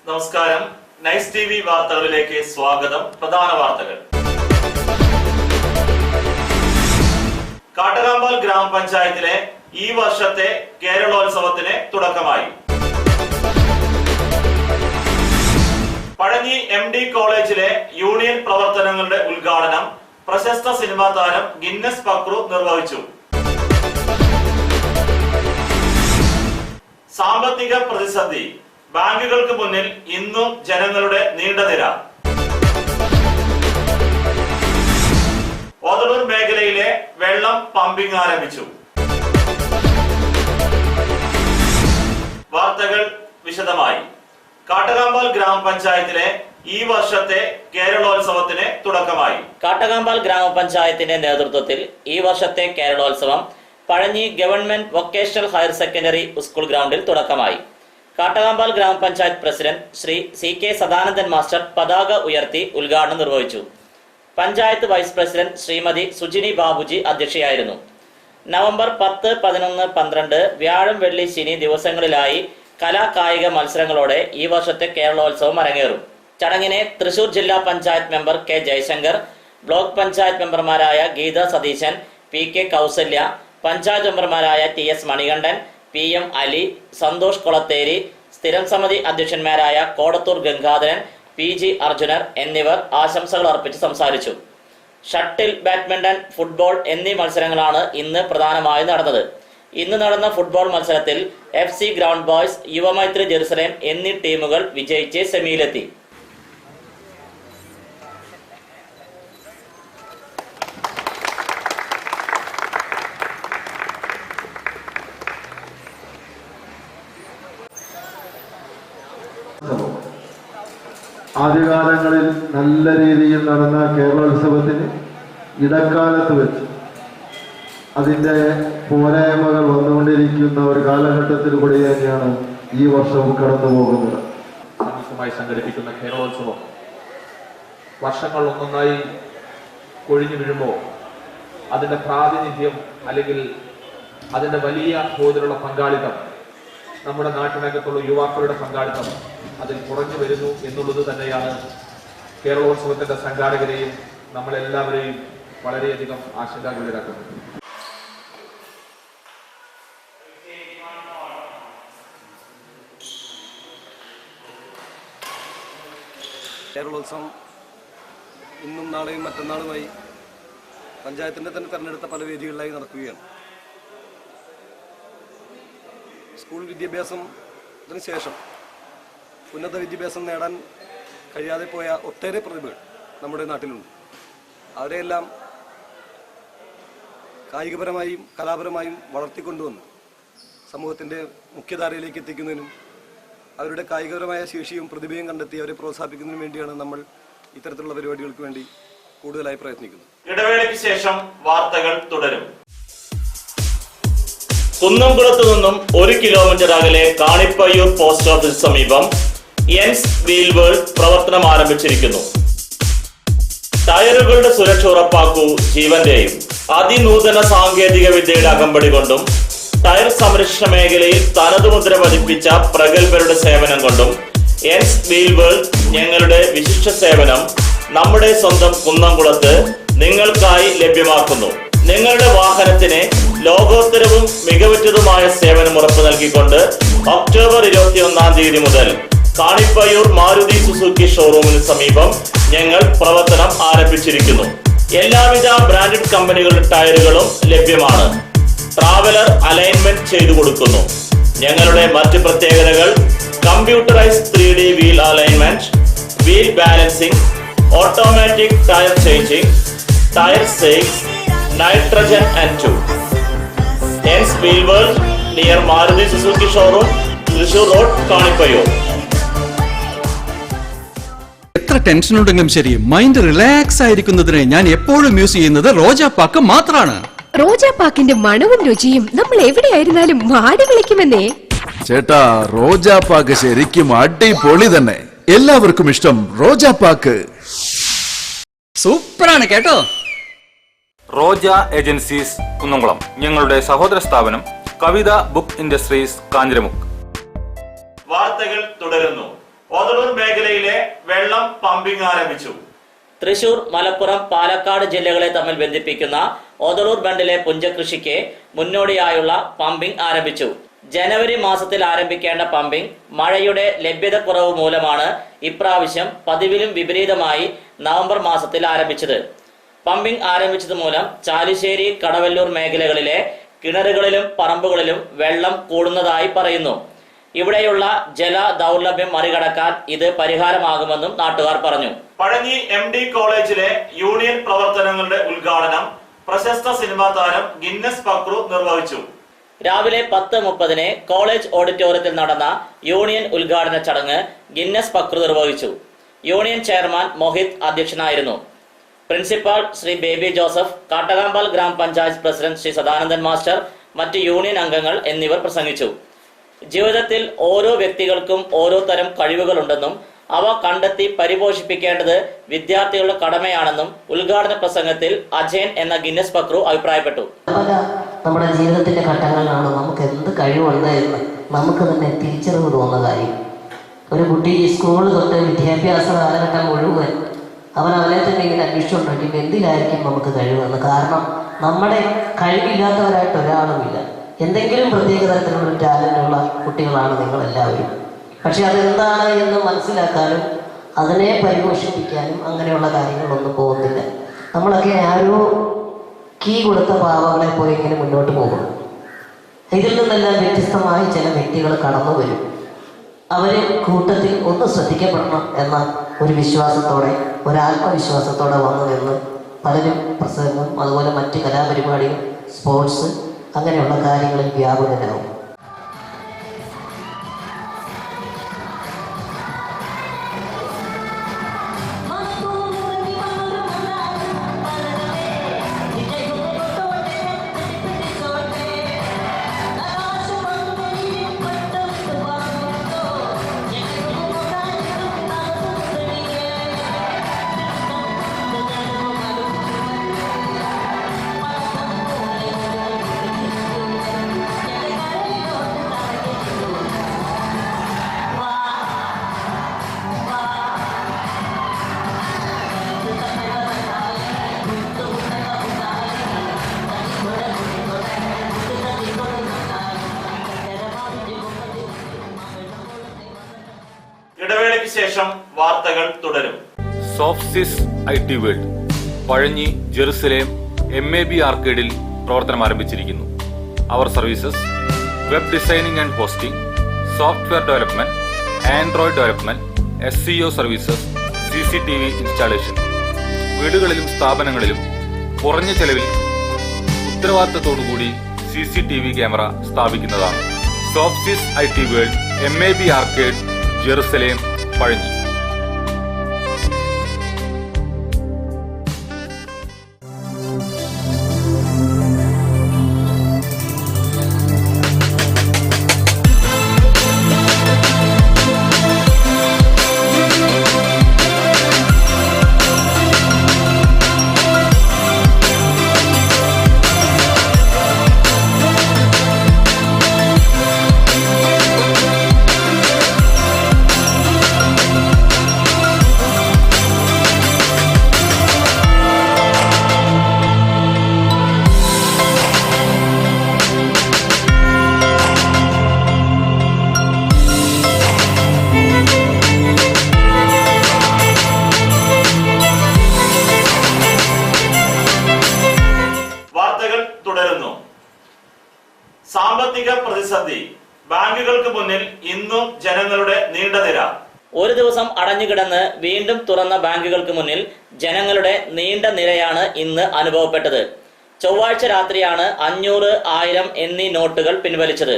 നമസ്കാരം. Nice TV വാർത്തകളിലേക്ക് സ്വാഗതം. പ്രധാന വാർത്തകൾ. കാട്ടകാമ്പാൽ ഗ്രാമപഞ്ചായത്തിലെ ഈ വർഷത്തെ കേരളോത്സവത്തിന് തുടക്കമായി. പഴഞ്ഞി MD കോളേജിലെ യൂണിയൻ പ്രവർത്തനങ്ങളുടെ ഉദ്ഘാടനം പ്രശസ്ത സിനിമാ താരം ഗിന്നസ് പക്രു നിർവഹിച്ചു. സാമ്പത്തിക പ്രതിസന്ധി. ബാങ്കുകൾക്ക് മുന്നിൽ ഇന്നും ജനങ്ങളുടെ നീണ്ട നിര. ഒതളൂർ മേഖലയിലെ വെള്ളം പമ്പിംഗ് ആരംഭിച്ചു. വാർത്തകൾ വിശദമായി. കാട്ടകാമ്പാൽ ഗ്രാമപഞ്ചായത്തിലെ ഈ വർഷത്തെ കേരളോത്സവത്തിന് തുടക്കമായി. കാട്ടകാമ്പാൽ ഗ്രാമപഞ്ചായത്തിന്റെ നേതൃത്വത്തിൽ ഈ വർഷത്തെ Keralolsavam Pazhanji government vocational higher secondary school ഗ്രൗണ്ടിൽ തുടക്കമായി. കാട്ടകാമ്പാൽ ഗ്രാമപഞ്ചായത്ത് president Shri CK Sadanandan master പതാക ഉയർത്തി ഉദ്ഘാടനം നിർവഹിച്ചു. പഞ്ചായത്ത് വൈസ് പ്രസിഡന്റ് ശ്രീമതി സുജിനി ബാബുജി അധ്യക്ഷയായിരുന്നു. നവംബർ 10, 11, 12 വ്യാഴം, വെള്ളി, ശനി ദിവസങ്ങളിലായി കലാകായിക മത്സരങ്ങളോടെ ഈ വർഷത്തെ കേരളോത്സവം അരങ്ങേറും. ചടങ്ങിനെ തൃശൂർ ജില്ലാ panchayat member K Jayashankar, block panchayat മെമ്പർമാരായ ഗീത സതീശൻ, PK കൗസല്യ, പഞ്ചായത്ത് മെമ്പർമാരായ TS മണികണ്ഠൻ, PM അലി, സന്തോഷ് കൊളത്തേരി, സ്ഥിരം സമിതി അധ്യക്ഷന്മാരായ കോടത്തൂർ ഗംഗാധരൻ, PG അർജുനർ എന്നിവർ ആശംസകൾ അർപ്പിച്ച് സംസാരിച്ചു. ഷട്ടിൽ, ബാഡ്മിന്റൺ, ഫുട്ബോൾ എന്നീ മത്സരങ്ങളാണ് ഇന്ന് പ്രധാനമായി നടന്നത്. ഇന്ന് നടന്ന ഫുട്ബോൾ മത്സരത്തിൽ FC ground boys, Yuvamaithri Jerusalem എന്നീ ടീമുകൾ വിജയിച്ച് സെമിയിലെത്തി. ആദ്യകാലങ്ങളിൽ നല്ല രീതിയിൽ നടന്ന കേരളോത്സവത്തിന് ഇടക്കാലത്ത് വെച്ച് അതിൻ്റെ പോരായ്മകൾ വന്നുകൊണ്ടിരിക്കുന്ന ഒരു കാലഘട്ടത്തിൽ കൂടി തന്നെയാണ് ഈ വർഷവും കടന്നു പോകുന്നത്. സംയുക്തമായി സംഘടിപ്പിക്കുന്ന കേരളോത്സവം വർഷങ്ങൾ ഒന്നൊന്നായി കൊഴിഞ്ഞു വീഴുമ്പോൾ അതിൻ്റെ പ്രാതിനിധ്യം അല്ലെങ്കിൽ അതിൻ്റെ വലിയ തോതിലുള്ള പങ്കാളിത്തം, നമ്മുടെ നാട്ടിനകത്തുള്ള യുവാക്കളുടെ പങ്കാളിത്തം അതിൽ കുറഞ്ഞു വരുന്നു എന്നുള്ളത് തന്നെയാണ് കേരളോത്സവത്തിന്റെ സംഘാടകരെയും നമ്മളെല്ലാവരെയും വളരെയധികം ആശങ്കാകുലരാക്കുന്നത്. കേരളോത്സവം ഇന്നും നാളെയും മറ്റന്നാളുമായി പഞ്ചായത്തിൻ്റെ തന്നെ തിരഞ്ഞെടുത്ത പല വേദികളിലായി നടക്കുകയാണ്. സ്കൂൾ വിദ്യാഭ്യാസത്തിന് ശേഷം ഉന്നത വിദ്യാഭ്യാസം നേടാൻ കഴിയാതെ പോയ ഒട്ടേറെ പ്രതിഭകൾ നമ്മുടെ നാട്ടിലുണ്ട്. അവരെയെല്ലാം കായികപരമായും കലാപരമായും വളർത്തിക്കൊണ്ടുവന്ന് സമൂഹത്തിൻ്റെ മുഖ്യധാരയിലേക്ക് എത്തിക്കുന്നതിനും അവരുടെ കായികപരമായ ശേഷിയും പ്രതിഭയും കണ്ടെത്തി അവരെ പ്രോത്സാഹിപ്പിക്കുന്നതിനും വേണ്ടിയാണ് നമ്മൾ ഇത്തരത്തിലുള്ള പരിപാടികൾക്ക് വേണ്ടി കൂടുതലായി പ്രയത്നിക്കുന്നത്. ഇടവേളയ്ക്ക് ശേഷം വാർത്തകൾ തുടരും. കുന്നംകുളത്ത് നിന്നും 1 കിലോമീറ്റർ അകലെ കാണിപ്പയ്യൂർ പോസ്റ്റ് ഓഫീസ് സമീപം എൻസ് വീൽ വേൾഡ് പ്രവർത്തനം ആരംഭിച്ചിരിക്കുന്നു. ടയറുകളുടെ സുരക്ഷ ഉറപ്പാക്കൂ ജീവന്റെയും. അതിനൂതന സാങ്കേതിക വിദ്യയുടെ അകമ്പടി കൊണ്ടും ടയർ സംരക്ഷണ മേഖലയിൽ തനതു മുദ്ര പതിപ്പിച്ച പ്രഗത്ഭരുടെ സേവനം കൊണ്ടും എൻസ് വീൽ വേൾഡ് ഞങ്ങളുടെ വിശിഷ്ട സേവനം നമ്മുടെ സ്വന്തം കുന്നംകുളത്ത് നിങ്ങൾക്കായി ലഭ്യമാക്കുന്നു. നിങ്ങളുടെ വാഹനത്തിന് ലോകോത്തരവും മികവുറ്റതുമായ സേവനം ഉറപ്പു നൽകിക്കൊണ്ട് ഒക്ടോബർ 21-ാം തീയതി മുതൽ കാണിപ്പയ്യൂർ മാരുതി സുസുക്കി ഷോറൂമിന് സമീപം ഞങ്ങൾ പ്രവർത്തനം ആരംഭിച്ചിരിക്കുന്നു. എല്ലാവിധ ബ്രാൻഡഡ് കമ്പനികളുടെ ടയറുകളും ലഭ്യമാണ്. ട്രാവലർ അലൈൻമെന്റ് ചെയ്തു കൊടുക്കുന്നു. ഞങ്ങളുടെ മറ്റ് പ്രത്യേകതകൾ computerised 3D wheel alignment, wheel balancing, automatic tyre changing, tyre sales, nitrogen and tube. Ens wheel world near Maruti Suzuki showroom, Thrissur road, Kanipayyur. എത്ര ടെൻഷൻ ഉണ്ടെങ്കിലും ശരി, മൈൻഡ് റിലാക്സ് ആയിരിക്കുന്നതിന് ഞാൻ എപ്പോഴും യൂസ് ചെയ്യുന്നത് റോജാപ്പാക്ക് മാത്രമാണ്. റോജാപ്പാക്കിന്റെ മണവും രുചിയും നമ്മൾ എവിടെയായിരുന്നാലും മാടി വിളിക്കുമെന്നേ. ചേട്ടാ, റോജാപ്പാക്ക് ശരിക്കും അടിപൊളി തന്നെ. എല്ലാവർക്കും ഇഷ്ടം റോജാപ്പാക്ക്. സൂപ്പറാണ് കേട്ടോ. റോജ ഏജൻസീസ് കുന്നംകുളം, ഞങ്ങളുടെ സഹോദര സ്ഥാപനം കവിത ബുക്ക് ഇൻഡസ്ട്രീസ് കാഞ്ഞിരമുക്ക്. വാർത്തകൾ തുടരുന്നു. ഓതളൂർ മേഖലയിലെ വെള്ളം പമ്പിംഗ് ആരംഭിച്ചു. തൃശൂർ, മലപ്പുറം, പാലക്കാട് ജില്ലകളെ തമ്മിൽ ബന്ധിപ്പിക്കുന്ന ഓതളൂർ ബണ്ടിലെ പുഞ്ചകൃഷിക്ക് മുന്നോടിയായുള്ള പമ്പിംഗ് ആരംഭിച്ചു. ജനുവരി മാസത്തിൽ ആരംഭിക്കേണ്ട പമ്പിംഗ് മഴയുടെ ലഭ്യതക്കുറവ് മൂലമാണ് ഇപ്രാവശ്യം പതിവിലും വിപരീതമായി നവംബർ മാസത്തിൽ ആരംഭിച്ചത്. പമ്പിംഗ് ആരംഭിച്ചത് മൂലം ചാലിശ്ശേരി, കടവല്ലൂർ മേഖലകളിലെ കിണറുകളിലും പറമ്പുകളിലും വെള്ളം കൂടുന്നതായി പറയുന്നു. ഇവിടെയുള്ള ജല ദൗർലഭ്യം മറികടക്കാൻ ഇത് പരിഹാരമാകുമെന്നും നാട്ടുകാർ പറഞ്ഞു. പഴഞ്ഞി MD കോളേജിലെ യൂണിയൻ പ്രവർത്തനങ്ങളുടെ ഉദ്ഘാടനം പ്രശസ്ത സിനിമാ താരം ഗിന്നസ് പക്രു നിർവഹിച്ചു. രാവിലെ 10:30 കോളേജ് ഓഡിറ്റോറിയത്തിൽ നടന്ന യൂണിയൻ ഉദ്ഘാടന ചടങ്ങ് ഗിന്നസ് പക്രു നിർവഹിച്ചു. യൂണിയൻ ചെയർമാൻ മോഹിത് അധ്യക്ഷനായിരുന്നു. Principal Shri baby Joseph, Kattakampal ഗ്രാമപഞ്ചായത്ത് പ്രസിഡന്റ് ശ്രീ സദാനന്ദൻ മാസ്റ്റർ, മറ്റ് യൂണിയൻ അംഗങ്ങൾ എന്നിവർ പ്രസംഗിച്ചു. ജീവിതത്തിൽ ഓരോ വ്യക്തികൾക്കും ഓരോ തരം കഴിവുകളുണ്ടെന്നും അവ കണ്ടെത്തി പരിപോഷിപ്പിക്കേണ്ടത് വിദ്യാർത്ഥികളുടെ കടമയാണെന്നും ഉദ്ഘാടന പ്രസംഗത്തിൽ അജയൻ എന്ന ഗിന്നസ് പക്രു അഭിപ്രായപ്പെട്ടു. നമ്മുടെ ജീവിതത്തിന്റെ ഘട്ടങ്ങളിലാണ് നമുക്ക് എന്ത് കഴിവുണ്ട് എന്ന് നമുക്ക് തന്നെ തിരിച്ചറിവ് തോന്നുന്ന കാര്യം. ഒരു കുട്ടി സ്കൂൾ തൊട്ട് വിദ്യാഭ്യാസ കാലഘട്ടം മുഴുവൻ അവനെ തന്നെ ഇങ്ങനെ അന്വേഷിച്ചുകൊണ്ടിരിക്കും എന്തിലായിരിക്കും നമുക്ക് കഴിവെന്ന്. കാരണം നമ്മുടെ കഴിവില്ലാത്തവരായിട്ട് ഒരാളുമില്ല. എന്തെങ്കിലും പ്രത്യേക തരത്തിലുള്ള ടാലൻ്റുള്ള കുട്ടികളാണ് നിങ്ങളെല്ലാവരും. പക്ഷെ അതെന്താണ് എന്ന് മനസ്സിലാക്കാനും അതിനെ പരിപോഷിപ്പിക്കാനും അങ്ങനെയുള്ള കാര്യങ്ങളൊന്നും പോകുന്നില്ല. നമ്മളൊക്കെ ആരോ കീ കൊടുത്ത പാവകളെ പോലെ ഇങ്ങനെ മുന്നോട്ട് പോകും. ഇതിൽ നിന്നെല്ലാം വ്യത്യസ്തമായി ചില വ്യക്തികൾ കടന്നു വരും. അവർ കൂട്ടത്തിൽ ഒന്ന് ശ്രദ്ധിക്കപ്പെടണം എന്ന ഒരു വിശ്വാസത്തോടെ, ഒരാത്മവിശ്വാസത്തോടെ വന്നു നിന്ന് പലരും പ്രസംഗം, അതുപോലെ മറ്റ് കലാപരിപാടികൾ, സ്പോർട്സ് അങ്ങനെയുള്ള കാര്യങ്ങളിൽ വ്യാപകരാകും. ഇടവേളയ്ക്ക് ശേഷം വാർത്തകൾ തുടരും. Sofsys IT world Pazhanji, Jerusalem, MAB ആർക്കേഡിൽ പ്രവർത്തനം ആരംഭിച്ചിരിക്കുന്നു. അവർ services web designing and hosting, software development, android development, SEO services, CCTV installation. വീടുകളിലും സ്ഥാപനങ്ങളിലും കുറഞ്ഞ ചെലവിൽ ഉത്തരവാദിത്തത്തോടുകൂടി CCTV ക്യാമറ സ്ഥാപിക്കുന്നതാണ്. Sofsys IT world, MAB arcade, Jerusalem, Pazhanji. സാമ്പത്തിക പ്രതിസന്ധി, ബാങ്കുകൾക്ക് മുന്നിൽ ഇന്നും ജനങ്ങളുടെ നീണ്ട നിര. ഒരു ദിവസം അടഞ്ഞുകിടന്ന് വീണ്ടും തുറന്ന ബാങ്കുകൾക്ക് മുന്നിൽ ജനങ്ങളുടെ നീണ്ട നിരയാണ് ഇന്ന് അനുഭവപ്പെട്ടത്. ചൊവ്വാഴ്ച രാത്രിയാണ് 500, 1000 എന്നീ നോട്ടുകൾ പിൻവലിച്ചത്.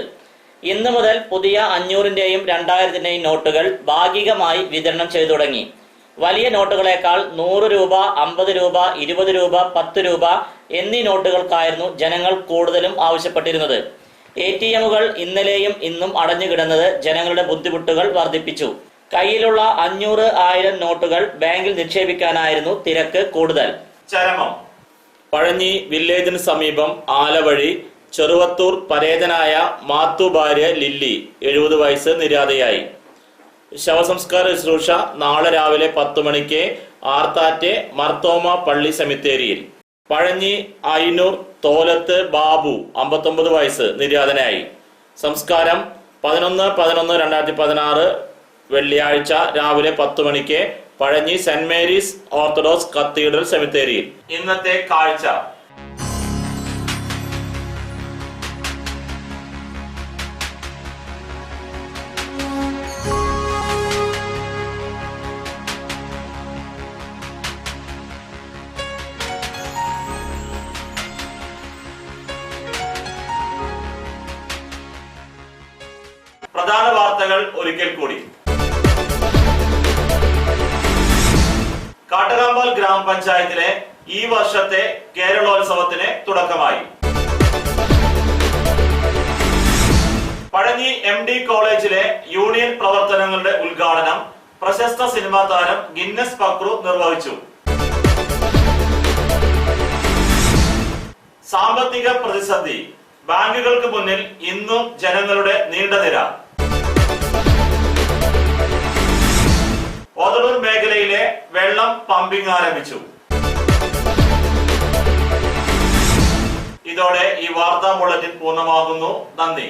ഇന്ന് മുതൽ പുതിയ 500-ന്റെയും 2000-ന്റെയും നോട്ടുകൾ ഭാഗികമായി വിതരണം ചെയ്തു തുടങ്ങി. വലിയ നോട്ടുകളേക്കാൾ 100 രൂപ, 50 രൂപ, 20 രൂപ, 10 രൂപ എന്നീ നോട്ടുകൾക്കായിരുന്നു ജനങ്ങൾ കൂടുതലും ആവശ്യപ്പെട്ടിരുന്നത്. ATM-കൾ ഇന്നലെയും ഇന്നും അടഞ്ഞുകിടന്നത് ജനങ്ങളുടെ ബുദ്ധിമുട്ടുകൾ വർദ്ധിപ്പിച്ചു. കയ്യിലുള്ള 500, 1000 നോട്ടുകൾ ബാങ്കിൽ നിക്ഷേപിക്കാനായിരുന്നു തിരക്ക് കൂടുതൽ. ചരമം. പഴഞ്ഞി വില്ലേജിന് സമീപം ആലവഴി ചെറുവത്തൂർ പരേതനായ മാത്തു ഭാര്യ ലില്ലി 70 വയസ്സ് നിര്യാതയായി. ശവസംസ്കാര ശുശ്രൂഷ നാളെ രാവിലെ 10 മണിക്ക് ആർത്താറ്റ് മർത്തോമ പള്ളി സെമിത്തേരിയിൽ. പഴഞ്ഞി അയിനൂർ തോലത്ത് ബാബു 59 വയസ്സ് നിര്യാതനായി. സംസ്കാരം 11/11/2016 വെള്ളിയാഴ്ച രാവിലെ 10 മണിക്ക് Pazhanji saint Mary's orthodox cathedral സെമിത്തേരിയിൽ. ഇന്നത്തെ കാഴ്ച. പ്രധാന വാർത്തകൾ ഒരിക്കൽ കൂടി. കാട്ടകാമ്പാൽ ഗ്രാമപഞ്ചായത്തിലെ ഈ വർഷത്തെ കേരളോത്സവത്തിന് തുടക്കമായി. പഴഞ്ഞി MD കോളേജിലെ യൂണിയൻ പ്രവർത്തനങ്ങളുടെ ഉദ്ഘാടനം പ്രശസ്ത സിനിമാ താരം ഗിന്നസ് പക്രു നിർവഹിച്ചു. സാമ്പത്തിക പ്രതിസന്ധി. ബാങ്കുകൾക്ക് മുന്നിൽ ഇന്നും ജനങ്ങളുടെ നീണ്ട നിര. ഒതളൂർ മേഖലയിലെ വെള്ളം പമ്പിംഗ് ആരംഭിച്ചു. ഇതോടെ ഈ വാർത്താ ബുള്ളറ്റിൻ പൂർണ്ണമാകുന്നു. നന്ദി.